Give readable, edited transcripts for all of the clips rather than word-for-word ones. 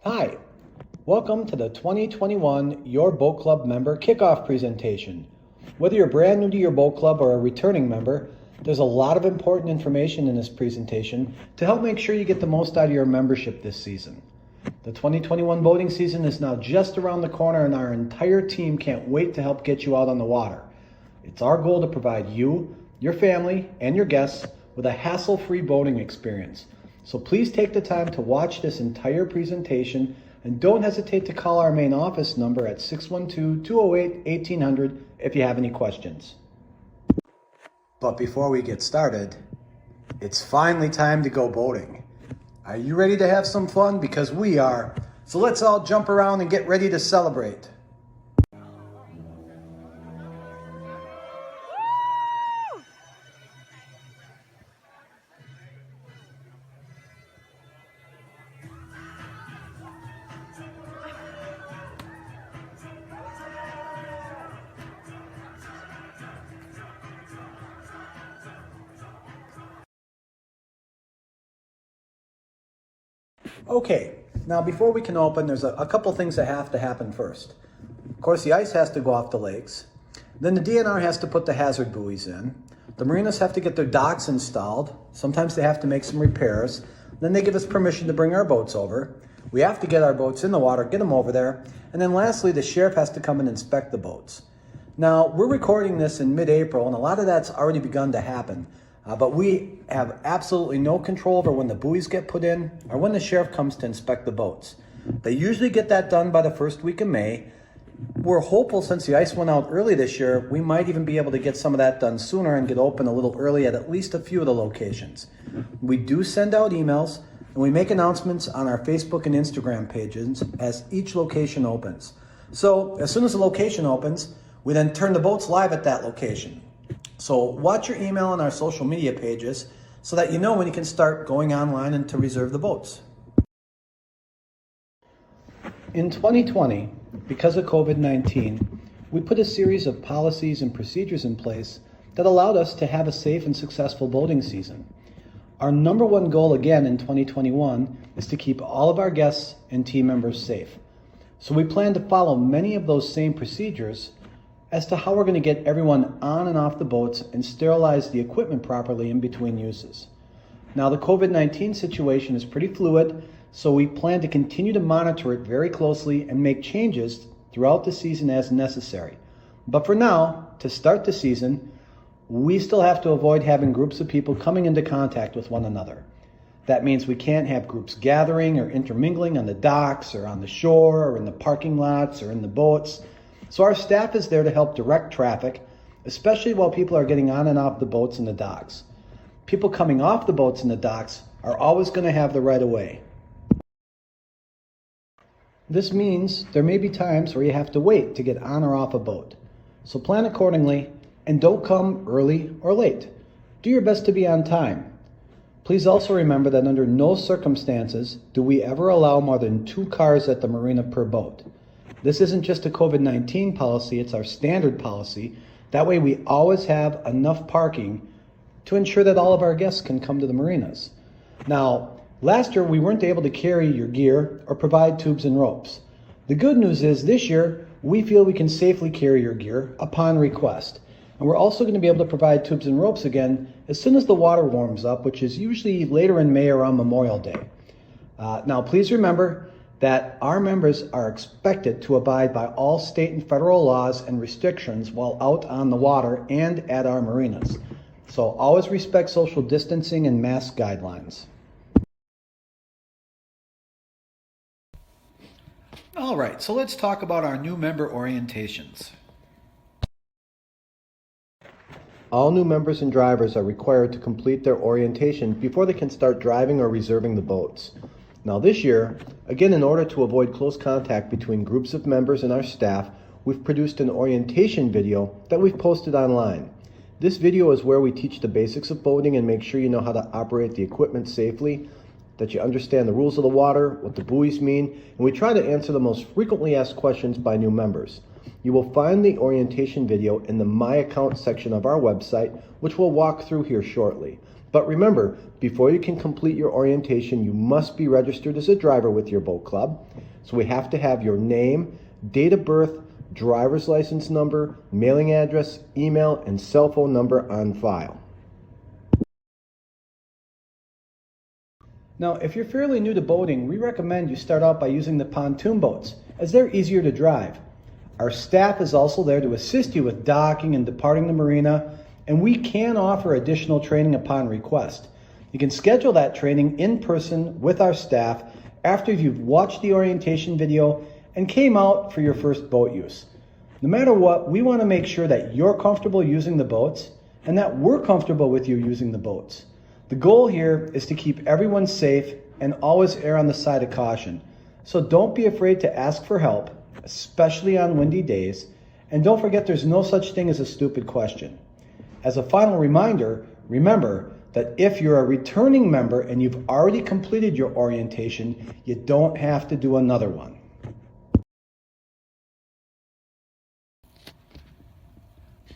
Hi, welcome to the 2021 Your Boat Club Member Kickoff presentation. Whether you're brand new to your boat club or a returning member, there's a lot of important information in this presentation to help make sure you get the most out of your membership this season. The 2021 boating season is now just around the corner and our entire team can't wait to help get you out on the water. It's our goal to provide you, your family, and your guests with a hassle-free boating experience. So please take the time to watch this entire presentation and don't hesitate to call our main office number at 612-208-1800 if you have any questions. But before we get started, it's finally time to go boating. Are you ready to have some fun? Because we are. So let's all jump around and get ready to celebrate. Okay, now before we can open, there's a couple things that have to happen first. Of course, the ice has to go off the lakes. Then the DNR has to put the hazard buoys in. The marinas have to get their docks installed. Sometimes they have to make some repairs. Then they give us permission to bring our boats over. We have to get our boats in the water, get them over there. And then lastly, the sheriff has to come and inspect the boats. Now, we're recording this in mid-April, and a lot of that's already begun to happen. But we have absolutely no control over when the buoys get put in or when the sheriff comes to inspect the boats. They usually get that done by the first week of May. We're hopeful since the ice went out early this year, we might even be able to get some of that done sooner and get open a little early at least a few of the locations. We do send out emails and we make announcements on our Facebook and Instagram pages as each location opens. So as soon as the location opens, we then turn the boats live at that location. So watch your email and our social media pages so that you know when you can start going online and to reserve the boats. In 2020, because of COVID-19, we put a series of policies and procedures in place that allowed us to have a safe and successful boating season. Our number one goal again in 2021 is to keep all of our guests and team members safe. So we plan to follow many of those same procedures as to how we're going to get everyone on and off the boats and sterilize the equipment properly in between uses. Now, the COVID-19 situation is pretty fluid, so we plan to continue to monitor it very closely and make changes throughout the season as necessary. But for now, to start the season, we still have to avoid having groups of people coming into contact with one another. That means we can't have groups gathering or intermingling on the docks or on the shore or in the parking lots or in the boats. So our staff is there to help direct traffic, especially while people are getting on and off the boats and the docks. People coming off the boats and the docks are always going to have the right of way. This means there may be times where you have to wait to get on or off a boat. So plan accordingly and don't come early or late. Do your best to be on time. Please also remember that under no circumstances do we ever allow more than 2 cars at the marina per boat. This isn't just a COVID-19 policy, it's our standard policy. That way we always have enough parking to ensure that all of our guests can come to the marinas. Now, last year we weren't able to carry your gear or provide tubes and ropes. The good news is this year we feel we can safely carry your gear upon request. And we're also going to be able to provide tubes and ropes again as soon as the water warms up, which is usually later in May around Memorial Day. Now please remember that our members are expected to abide by all state and federal laws and restrictions while out on the water and at our marinas. So always respect social distancing and mask guidelines. All right, so let's talk about our new member orientations. All new members and drivers are required to complete their orientation before they can start driving or reserving the boats. Now this year, again in order to avoid close contact between groups of members and our staff, we've produced an orientation video that we've posted online. This video is where we teach the basics of boating and make sure you know how to operate the equipment safely, that you understand the rules of the water, what the buoys mean, and we try to answer the most frequently asked questions by new members. You will find the orientation video in the My Account section of our website, which we'll walk through here shortly. But remember, before you can complete your orientation, you must be registered as a driver with your boat club. So we have to have your name, date of birth, driver's license number, mailing address, email, and cell phone number on file. Now, if you're fairly new to boating, we recommend you start out by using the pontoon boats, as they're easier to drive. Our staff is also there to assist you with docking and departing the marina, and we can offer additional training upon request. You can schedule that training in person with our staff after you've watched the orientation video and came out for your first boat use. No matter what, we want to make sure that you're comfortable using the boats and that we're comfortable with you using the boats. The goal here is to keep everyone safe and always err on the side of caution. So don't be afraid to ask for help, especially on windy days, and don't forget there's no such thing as a stupid question. As a final reminder, remember that if you're a returning member and you've already completed your orientation, you don't have to do another one.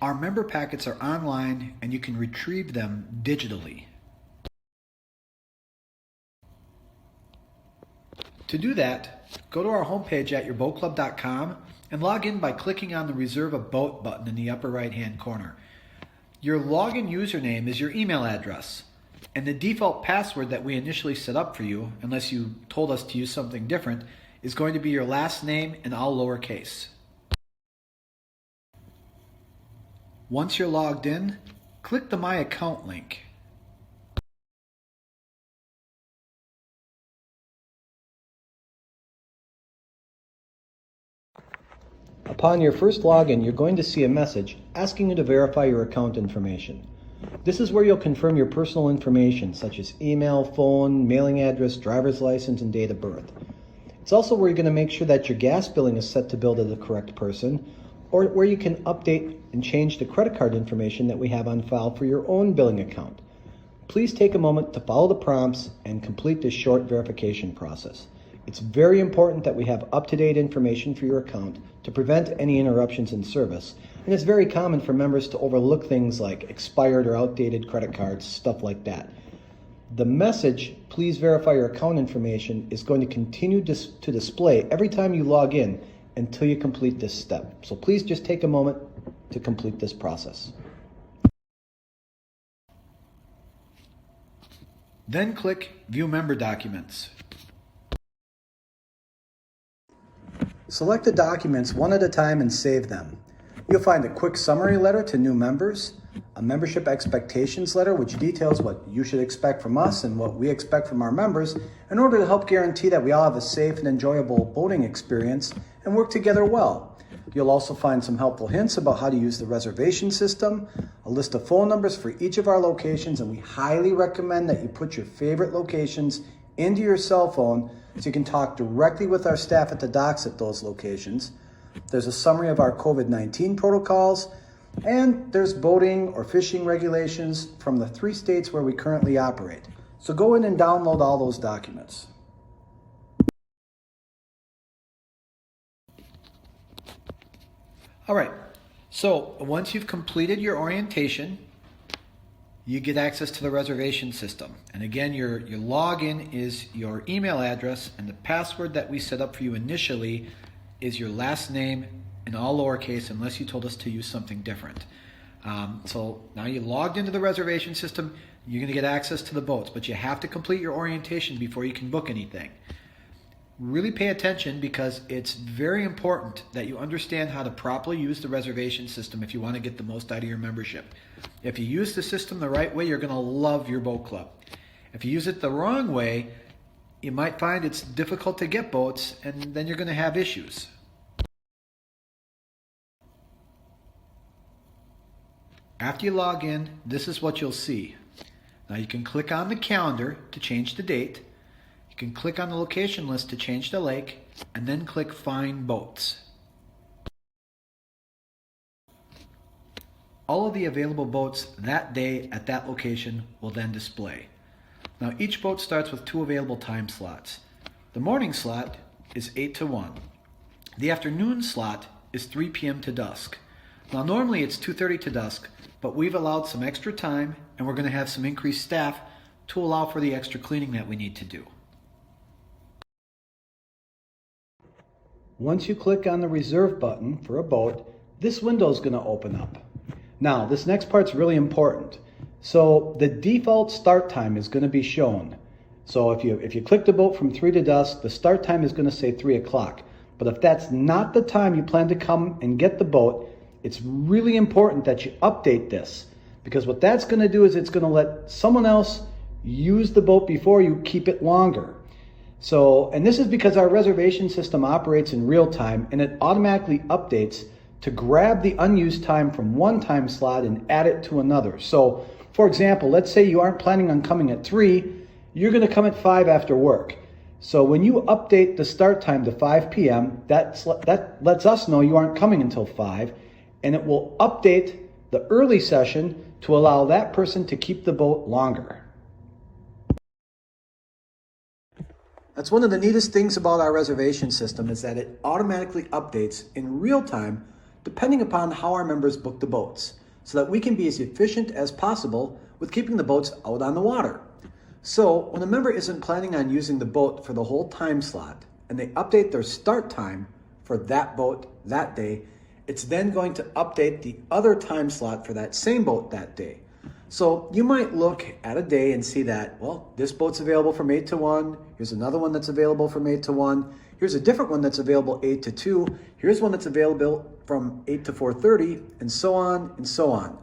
Our member packets are online and you can retrieve them digitally. To do that, go to our homepage at yourboatclub.com and log in by clicking on the Reserve a Boat button in the upper right-hand corner. Your login username is your email address, and the default password that we initially set up for you, unless you told us to use something different, is going to be your last name in all lowercase. Once you're logged in, click the My Account link. Upon your first login, you're going to see a message asking you to verify your account information. This is where you'll confirm your personal information, such as email, phone, mailing address, driver's license, and date of birth. It's also where you're going to make sure that your gas billing is set to bill to the correct person, or where you can update and change the credit card information that we have on file for your own billing account. Please take a moment to follow the prompts and complete this short verification process. It's very important that we have up-to-date information for your account to prevent any interruptions in service, and it's very common for members to overlook things like expired or outdated credit cards, stuff like that. The message, please verify your account information, is going to continue to display every time you log in until you complete this step. So please just take a moment to complete this process. Then click View Member Documents. Select the documents one at a time and save them. You'll find a quick summary letter to new members, a membership expectations letter which details what you should expect from us and what we expect from our members in order to help guarantee that we all have a safe and enjoyable boating experience and work together well. You'll also find some helpful hints about how to use the reservation system, a list of phone numbers for each of our locations, and we highly recommend that you put your favorite locations into your cell phone so you can talk directly with our staff at the docks at those locations. There's a summary of our COVID-19 protocols, and there's boating or fishing regulations from the 3 states where we currently operate. So go in and download all those documents. All right, so once you've completed your orientation, you get access to the reservation system. And again, your login is your email address, and the password that we set up for you initially is your last name in all lowercase unless you told us to use something different. So now you logged into the reservation system, you're going to get access to the boats, but you have to complete your orientation before you can book anything. Really pay attention because it's very important that you understand how to properly use the reservation system if you want to get the most out of your membership. If you use the system the right way, you're going to love your boat club. If you use it the wrong way, you might find it's difficult to get boats, and then you're going to have issues. After you log in, this is what you'll see. Now you can click on the calendar to change the date. You can click on the location list to change the lake, and then click Find Boats. All of the available boats that day at that location will then display. Now each boat starts with 2 available time slots. The morning slot is 8 to 1. The afternoon slot is 3 p.m. to dusk. Now normally it's 2:30 to dusk, but we've allowed some extra time and we're going to have some increased staff to allow for the extra cleaning that we need to do. Once you click on the reserve button for a boat, this window is going to open up. Now, this next part's really important. So the default start time is going to be shown. So if you click the boat from 3 to dusk, the start time is going to say 3 o'clock. But if that's not the time you plan to come and get the boat, it's really important that you update this, because what that's going to do is it's going to let someone else use the boat before you, keep it longer. So, and this is because our reservation system operates in real time, and it automatically updates to grab the unused time from one time slot and add it to another. So, for example, let's say you aren't planning on coming at 3, you're going to come at 5 after work. So when you update the start time to 5 p.m., that lets us know you aren't coming until 5, and it will update the early session to allow that person to keep the boat longer. That's one of the neatest things about our reservation system, is that it automatically updates in real time depending upon how our members book the boats, so that we can be as efficient as possible with keeping the boats out on the water. So when a member isn't planning on using the boat for the whole time slot and they update their start time for that boat that day, it's then going to update the other time slot for that same boat that day. So you might look at a day and see that, well, this boat's available from 8 to 1. Here's another one that's available from 8 to 1. Here's a different one that's available 8 to 2. Here's one that's available from 8 to 4:30, and so on and so on.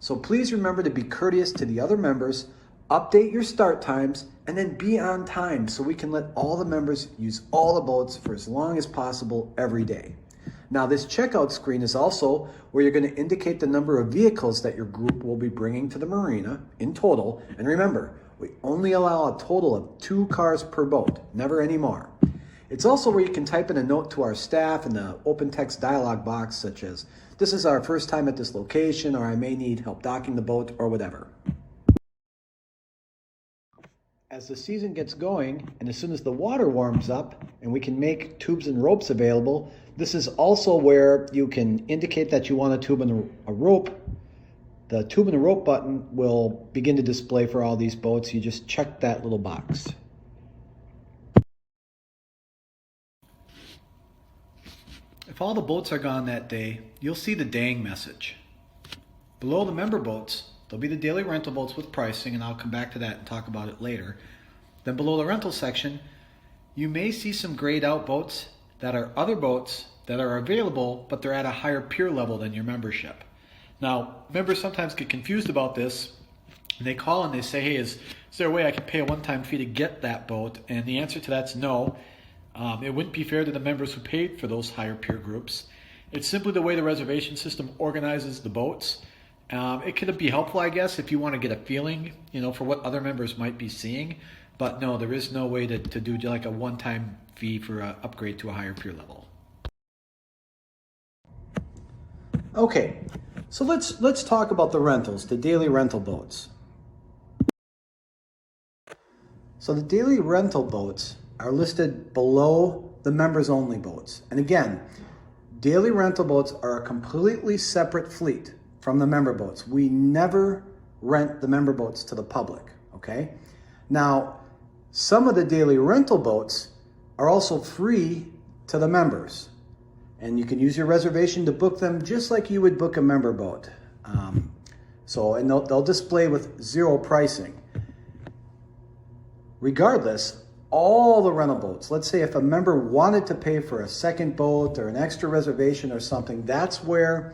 So please remember to be courteous to the other members, update your start times, and then be on time so we can let all the members use all the boats for as long as possible every day. Now, this checkout screen is also where you're going to indicate the number of vehicles that your group will be bringing to the marina in total. And remember, we only allow a total of 2 cars per boat, never any more. It's also where you can type in a note to our staff in the open text dialog box, such as, "This is our first time at this location," or "I may need help docking the boat," or whatever. As the season gets going, and as soon as the water warms up and we can make tubes and ropes available, this is also where you can indicate that you want a tube and a rope. The tube and a rope button will begin to display for all these boats. You just check that little box. If all the boats are gone that day, you'll see the dang message. Below the member boats, there'll be the daily rental boats with pricing, and I'll come back to that and talk about it later. Then below the rental section, you may see some grayed out boats that are other boats that are available, but they're at a higher pier level than your membership. Now, members sometimes get confused about this, and they call and they say, "Hey, is there a way I can pay a one-time fee to get that boat?" And the answer to that's no. It wouldn't be fair to the members who paid for those higher pier groups. It's simply the way the reservation system organizes the boats. It could be helpful, I guess, if you want to get a feeling, for what other members might be seeing. But no, there is no way to do like a one-time fee for an upgrade to a higher pier level. Okay, so let's talk about the rentals, the daily rental boats. So the daily rental boats are listed below the members only boats. And again, daily rental boats are a completely separate fleet from the member boats. We never rent the member boats to the public, okay? Now, some of the daily rental boats are also free to the members. And you can use your reservation to book them just like you would book a member boat. And they'll display with 0 pricing. Regardless, all the rental boats, let's say if a member wanted to pay for a second boat or an extra reservation or something, that's where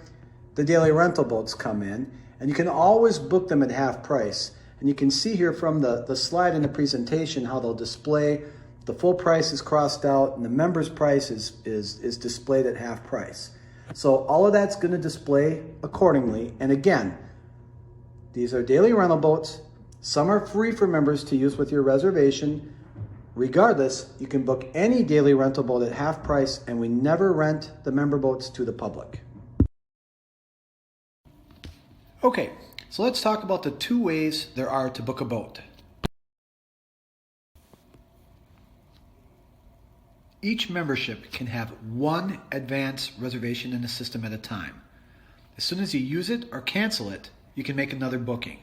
the daily rental boats come in. And you can always book them at half price. And you can see here from the slide in the presentation how they'll display the full price is crossed out and the member's price is displayed at half price. So all of that's going to display accordingly. And again, these are daily rental boats. Some are free for members to use with your reservation. Regardless, you can book any daily rental boat at half price, and we never rent the member boats to the public. Okay, so let's talk about the 2 ways there are to book a boat. Each membership can have 1 advance reservation in the system at a time. As soon as you use it or cancel it, you can make another booking.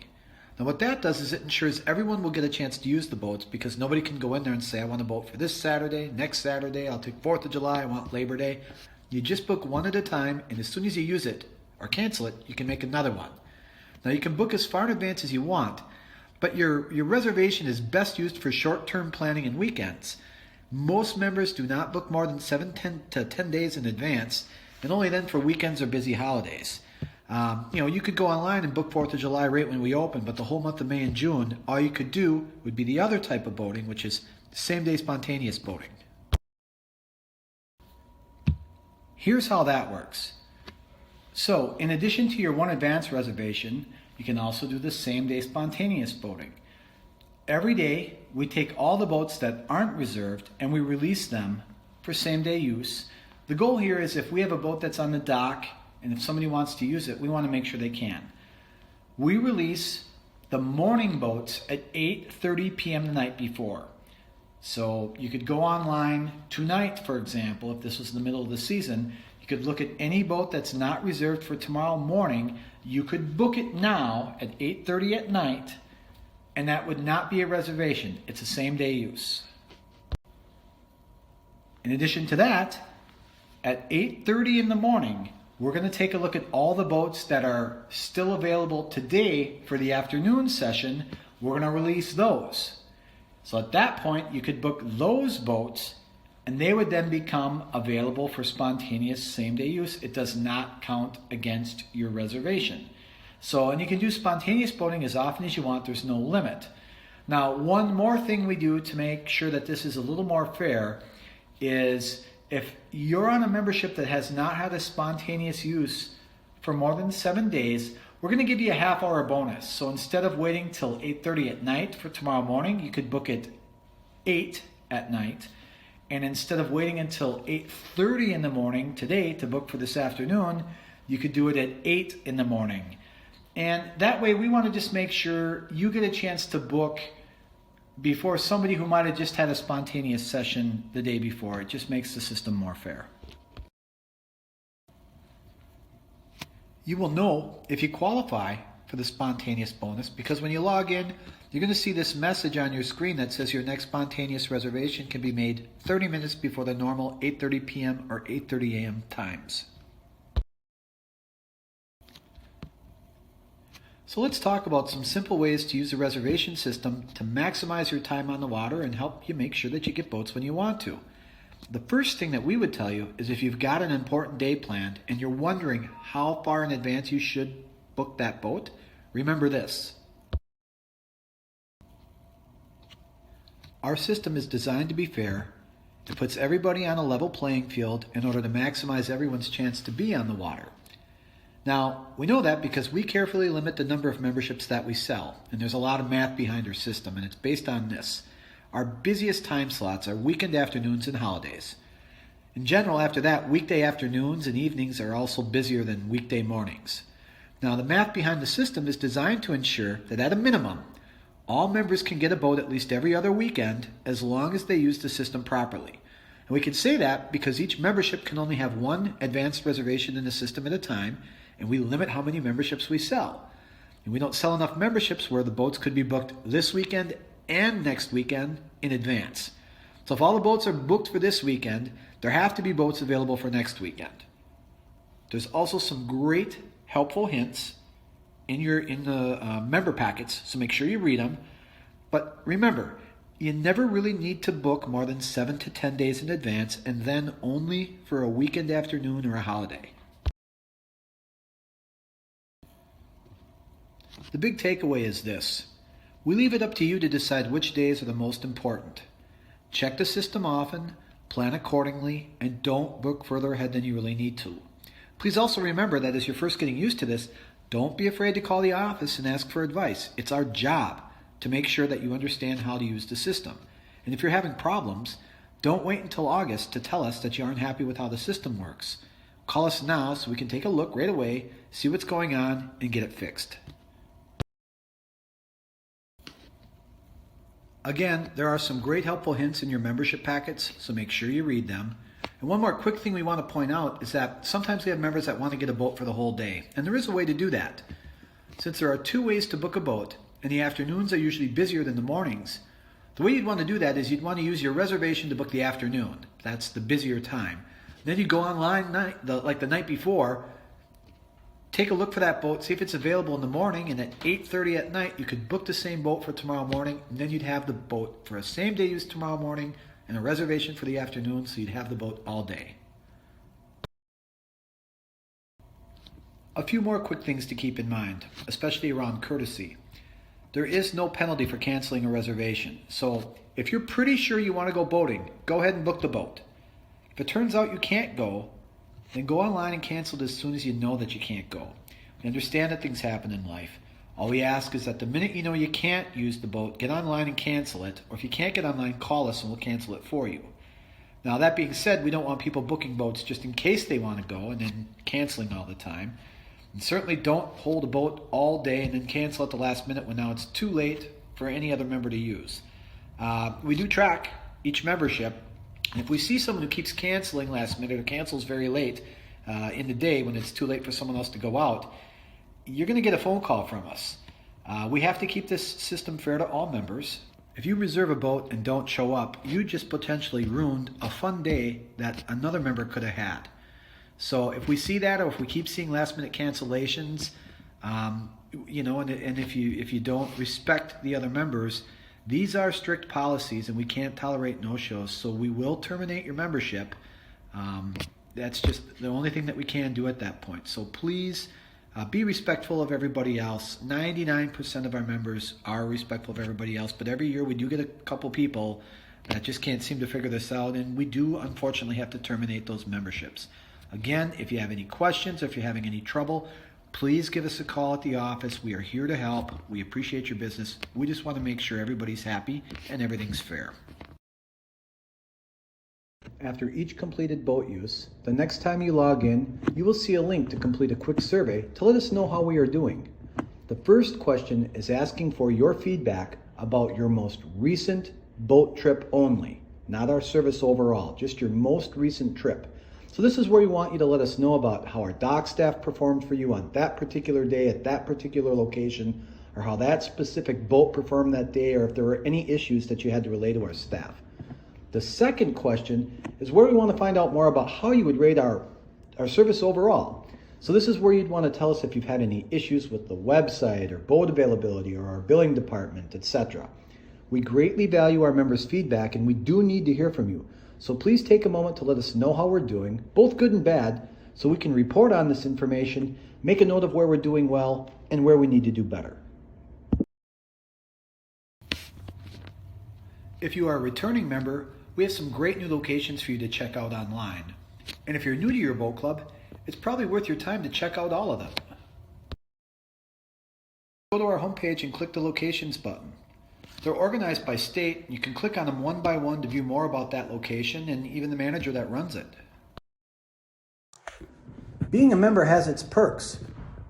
Now what that does is it ensures everyone will get a chance to use the boats, because nobody can go in there and say, I want a boat for this Saturday, next Saturday, I'll take 4th of July, I want Labor Day. You just book one at a time, and as soon as you use it or cancel it, you can make another one. Now you can book as far in advance as you want, but your reservation is best used for short-term planning and weekends. Most members do not book more than 10 days in advance, and only then for weekends or busy holidays. You could go online and book 4th of July right when we open, but the whole month of May and June, all you could do would be the other type of boating, which is same-day spontaneous boating. Here's how that works. So, in addition to your one advance reservation, you can also do the same-day spontaneous boating. Every day, we take all the boats that aren't reserved and we release them for same-day use. The goal here is if we have a boat that's on the dock and if somebody wants to use it, we want to make sure they can. We release the morning boats at 8:30 p.m. the night before. So you could go online tonight, for example, if this was in the middle of the season, you could look at any boat that's not reserved for tomorrow morning. You could book it now at 8:30 at night, and that would not be a reservation. It's a same-day use. In addition to that, at 8:30 in the morning, we're going to take a look at all the boats that are still available today for the afternoon session. We're going to release those. So at that point, you could book those boats, and they would then become available for spontaneous same-day use. It does not count against your reservation. And you can do spontaneous boating as often as you want. There's no limit. Now, one more thing we do to make sure that this is a little more fair is if you're on a membership that has not had a spontaneous use for more than 7 days, we're going to give you a half-hour bonus. So instead of waiting till 8:30 at night for tomorrow morning, you could book it 8 at night. And instead of waiting until 8:30 in the morning today to book for this afternoon, you could do it at 8 in the morning. And that way we want to just make sure you get a chance to book before somebody who might have just had a spontaneous session the day before. It just makes the system more fair. You will know if you qualify for the spontaneous bonus because when you log in, you're going to see this message on your screen that says your next spontaneous reservation can be made 30 minutes before the normal 8:30 p.m. or 8:30 a.m. times. So let's talk about some simple ways to use the reservation system to maximize your time on the water and help you make sure that you get boats when you want to. The first thing that we would tell you is if you've got an important day planned and you're wondering how far in advance you should book that boat, remember this. Our system is designed to be fair. It puts everybody on a level playing field in order to maximize everyone's chance to be on the water. Now, we know that because we carefully limit the number of memberships that we sell, and there's a lot of math behind our system, and it's based on this. Our busiest time slots are weekend afternoons and holidays. In general, after that, weekday afternoons and evenings are also busier than weekday mornings. Now, the math behind the system is designed to ensure that at a minimum, all members can get a boat at least every other weekend as long as they use the system properly. And we can say that because each membership can only have one advanced reservation in the system at a time, and we limit how many memberships we sell. And we don't sell enough memberships where the boats could be booked this weekend and next weekend in advance. So if all the boats are booked for this weekend, there have to be boats available for next weekend. There's also some great helpful hints in the member packets, so make sure you read them. But remember, you never really need to book more than 7 to 10 days in advance, and then only for a weekend afternoon or a holiday. The big takeaway is this. We leave it up to you to decide which days are the most important. Check the system often, plan accordingly, and don't book further ahead than you really need to. Please also remember that as you're first getting used to this, don't be afraid to call the office and ask for advice. It's our job to make sure that you understand how to use the system. And if you're having problems, don't wait until August to tell us that you aren't happy with how the system works. Call us now so we can take a look right away, see what's going on, and get it fixed. Again, there are some great helpful hints in your membership packets, so make sure you read them. And one more quick thing we want to point out is that sometimes we have members that want to get a boat for the whole day, and there is a way to do that. Since there are 2 ways to book a boat, and the afternoons are usually busier than the mornings. The way you'd want to do that is you'd want to use your reservation to book the afternoon. That's the busier time. Then you go online like the night before, take a look for that boat, see if it's available in the morning, and at 8:30 at night you could book the same boat for tomorrow morning, and then you'd have the boat for a same day use tomorrow morning and a reservation for the afternoon, so you'd have the boat all day. A few more quick things to keep in mind, especially around courtesy. There is no penalty for canceling a reservation, so if you're pretty sure you want to go boating, go ahead and book the boat. If it turns out you can't go, then go online and cancel it as soon as you know that you can't go. We understand that things happen in life. All we ask is that the minute you know you can't use the boat, get online and cancel it, or if you can't get online, call us and we'll cancel it for you. Now that being said, we don't want people booking boats just in case they want to go and then canceling all the time. And certainly don't hold a boat all day and then cancel at the last minute when now it's too late for any other member to use. We do track each membership, and if we see someone who keeps canceling last minute or cancels very late in the day when it's too late for someone else to go out, you're going to get a phone call from us. We have to keep this system fair to all members. If you reserve a boat and don't show up, you just potentially ruined a fun day that another member could have had. So if we see that, or if we keep seeing last minute cancellations, and if you don't respect the other members, these are strict policies and we can't tolerate no-shows, so we will terminate your membership. That's just the only thing that we can do at that point. So please be respectful of everybody else. 99% of our members are respectful of everybody else, but every year we do get a couple people that just can't seem to figure this out, and we do unfortunately have to terminate those memberships. Again, if you have any questions, if you're having any trouble, please give us a call at the office. We are here to help. We appreciate your business. We just want to make sure everybody's happy and everything's fair. After each completed boat use, the next time you log in, you will see a link to complete a quick survey to let us know how we are doing. The first question is asking for your feedback about your most recent boat trip only, not our service overall, just your most recent trip. So this is where we want you to let us know about how our dock staff performed for you on that particular day at that particular location, or how that specific boat performed that day, or if there were any issues that you had to relay to our staff. The second question is where we want to find out more about how you would rate our service overall. So this is where you'd want to tell us if you've had any issues with the website or boat availability or our billing department, etc. We greatly value our members' feedback and we do need to hear from you. So please take a moment to let us know how we're doing, both good and bad, so we can report on this information, make a note of where we're doing well and where we need to do better. If you are a returning member, we have some great new locations for you to check out online. And if you're new to your boat club, it's probably worth your time to check out all of them. Go to our homepage and click the locations button. They're organized by state. You can click on them one by one to view more about that location and even the manager that runs it. Being a member has its perks.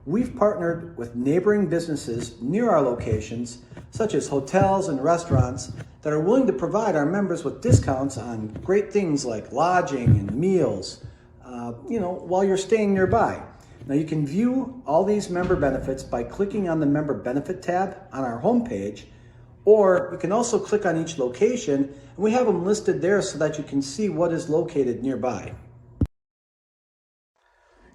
We've partnered with neighboring businesses near our locations, such as hotels and restaurants, that are willing to provide our members with discounts on great things like lodging and meals, while you're staying nearby. Now you can view all these member benefits by clicking on the Member Benefit tab on our homepage, or you can also click on each location, and we have them listed there so that you can see what is located nearby.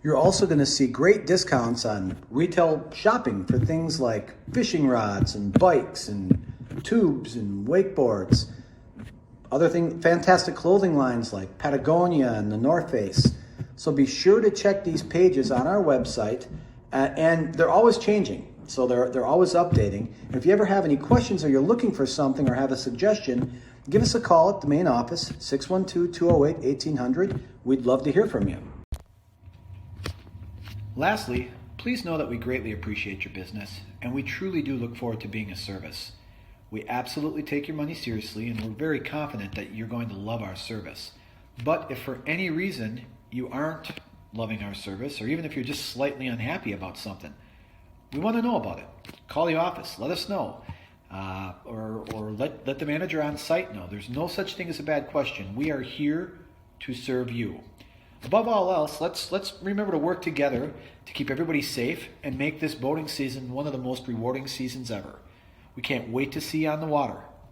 You're also going to see great discounts on retail shopping for things like fishing rods and bikes and tubes and wakeboards. Other fantastic clothing lines like Patagonia and the North Face. So be sure to check these pages on our website, and they're always changing. So they're always updating. And if you ever have any questions or you're looking for something or have a suggestion, give us a call at the main office, 612-208-1800. We'd love to hear from you. Lastly, please know that we greatly appreciate your business and we truly do look forward to being a service. We absolutely take your money seriously and we're very confident that you're going to love our service. But if for any reason you aren't loving our service, or even if you're just slightly unhappy about something, we want to know about it. Call the office, let us know, or let the manager on site know. There's no such thing as a bad question. We are here to serve you. Above all else, let's remember to work together to keep everybody safe and make this boating season one of the most rewarding seasons ever. We can't wait to see you on the water.